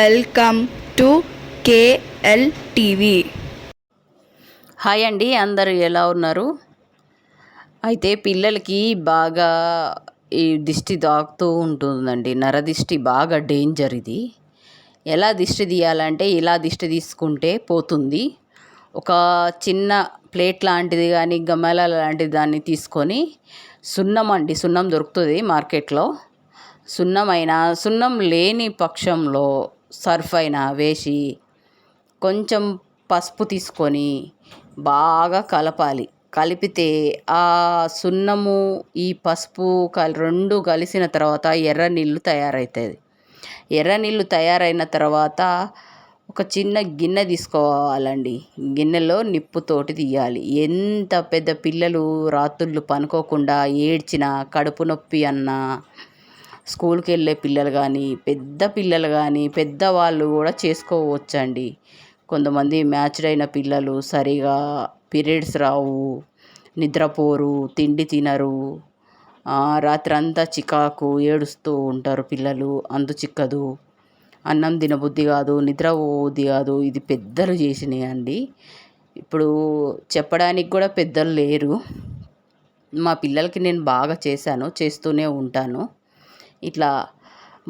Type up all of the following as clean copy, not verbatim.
Welcome to KL TV. Hi అండి, అందరూ ఎలా ఉన్నారు? అయితే పిల్లలకి బాగా ఈ దిష్టి తాకుతూ ఉంటుందండి. నరదిష్టి బాగా డేంజర్. ఇది ఎలా దిష్టి తీయాలంటే ఇలా దిష్టి తీసుకుంటే పోతుంది. ఒక చిన్న ప్లేట్ లాంటిది కానీ గమల లాంటిది దాన్ని తీసుకొని సున్నం దొరుకుతుంది మార్కెట్లో. సున్నం లేని పక్షంలో సర్ఫ్ అయినా వేసి కొంచెం పసుపు తీసుకొని బాగా కలపాలి. కలిపితే ఆ సున్నము ఈ పసుపు రెండు కలిసిన తర్వాత ఎర్ర నీళ్ళు తయారవుతుంది. ఎర్ర నీళ్ళు తయారైన తర్వాత ఒక చిన్న గిన్నె తీసుకోవాలండి. గిన్నెలో నిప్పుతోటి తీయాలి. ఎంత పెద్ద పిల్లలు రాత్రుళ్ళు పనుకోకుండా ఏడ్చినా, కడుపు నొప్పి అన్నా, స్కూల్కి వెళ్ళే పిల్లలు కానీ, పెద్ద పిల్లలు కానీ, పెద్దవాళ్ళు కూడా చేసుకోవచ్చండి. కొంతమంది మ్యాచ్డ్ అయిన పిల్లలు సరిగా పీరియడ్స్ రావు, నిద్రపోరు, తిండి తినరు, రాత్రంతా చికాకు ఏడుస్తూ ఉంటారు పిల్లలు. అందు చిక్కదు, అన్నం తినబుద్ధి కాదు, నిద్ర పోబుద్ధి కాదు. ఇది పెద్దలు చేసినాయి అండి. ఇప్పుడు చెప్పడానికి కూడా పెద్దలు లేరు. మా పిల్లలకి నేను బాగా చేస్తూనే ఉంటాను. ఇట్లా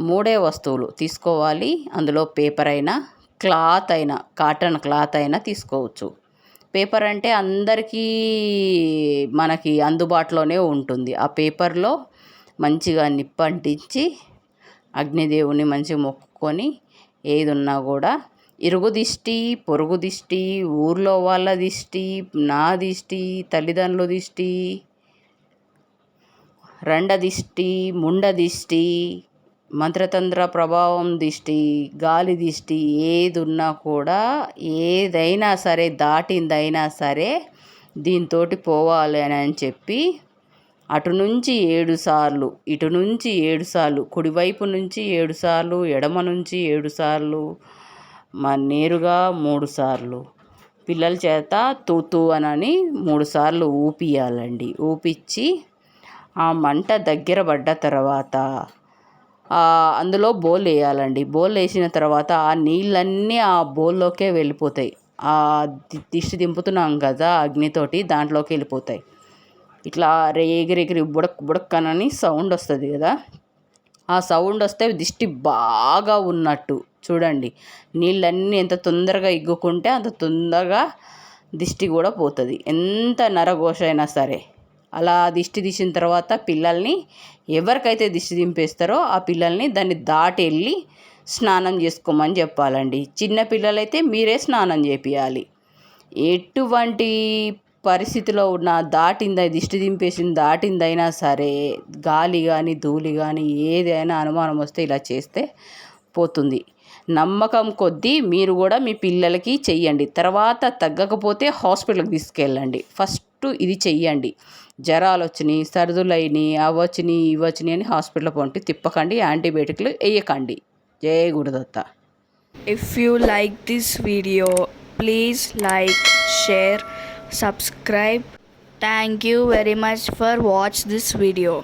3 వస్తువులు తీసుకోవాలి. అందులో పేపర్ అయినా, క్లాత్ అయినా, కాటన్ క్లాత్ అయినా తీసుకోవచ్చు. పేపర్ అంటే అందరికీ మనకి అందుబాటులోనే ఉంటుంది. ఆ పేపర్లో మంచిగా నిప్పంటించి అగ్నిదేవుని మంచిగా మొక్కుకొని ఏది ఉన్నా కూడా ఇరుగు దిష్టి, పొరుగు దిష్టి, ఊర్లో వాళ్ళ దిష్టి, నా దిష్టి, తల్లిదండ్రుల దిష్టి, రండ దిష్టి, ముండ దిష్టి, మంత్రతంత్ర ప్రభావం దిష్టి, గాలి దిష్టి ఏది ఉన్నా కూడా ఏదైనా సరే దాటిందైనా సరే దీంతో పోవాలి అని చెప్పి అటు నుంచి 7 సార్లు, ఇటు నుంచి 7 సార్లు, కుడివైపు నుంచి 7 సార్లు, ఎడమ నుంచి 7 సార్లు, నేరుగా 3 సార్లు పిల్లల చేత తూతూ అని 3 సార్లు ఊపియాలండి. ఊపించి ఆ మంట దగ్గర పడ్డ తర్వాత అందులో బౌల్ వేయాలండి. బౌల్ వేసిన తర్వాత ఆ నీళ్ళన్నీ ఆ బౌల్లోకే వెళ్ళిపోతాయి. ఆ దిష్టి దింపుతున్నాం కదా అగ్నితోటి, దాంట్లోకి వెళ్ళిపోతాయి. ఇట్లా ఎగిరెగిరి బుడక్ బుడక్ అని సౌండ్ వస్తుంది కదా. ఆ సౌండ్ వస్తే దిష్టి బాగా ఉన్నట్టు చూడండి. నీళ్ళన్నీ ఎంత తొందరగా ఇగ్గుకుంటే అంత తొందరగా దిష్టి కూడా పోతుంది, ఎంత నరఘోష అయినా సరే. అలా దిష్టి తీసిన తర్వాత పిల్లల్ని ఎవరికైతే దిష్టి దింపేస్తారో ఆ పిల్లల్ని దాన్ని దాటి వెళ్ళి స్నానం చేసుకోమని చెప్పాలండి. చిన్న పిల్లలైతే మీరే స్నానం చేపియాలి. ఎటువంటి పరిస్థితిలో ఉన్న దిష్టి దాటిందైనా సరే, గాలి కానీ ధూళి కానీ ఏదైనా అనుమానం వస్తే ఇలా చేస్తే పోతుంది. నమ్మకం కొద్దీ మీరు కూడా మీ పిల్లలకి చెయ్యండి. తర్వాత తగ్గకపోతే హాస్పిటల్కి తీసుకెళ్ళండి. ఫస్ట్ ఇది చెయ్యండి. జ్వరాలు వచ్చినాయి, సర్దులైనవి, అవచ్చినాయి ఇవచ్చినాయి అని హాస్పిటల్ పంపి తిప్పకండి, యాంటీబయాటిక్లు వేయకండి. జై Gurudatta. If you like this video, please like, share, subscribe. Thank you very much for watch this video.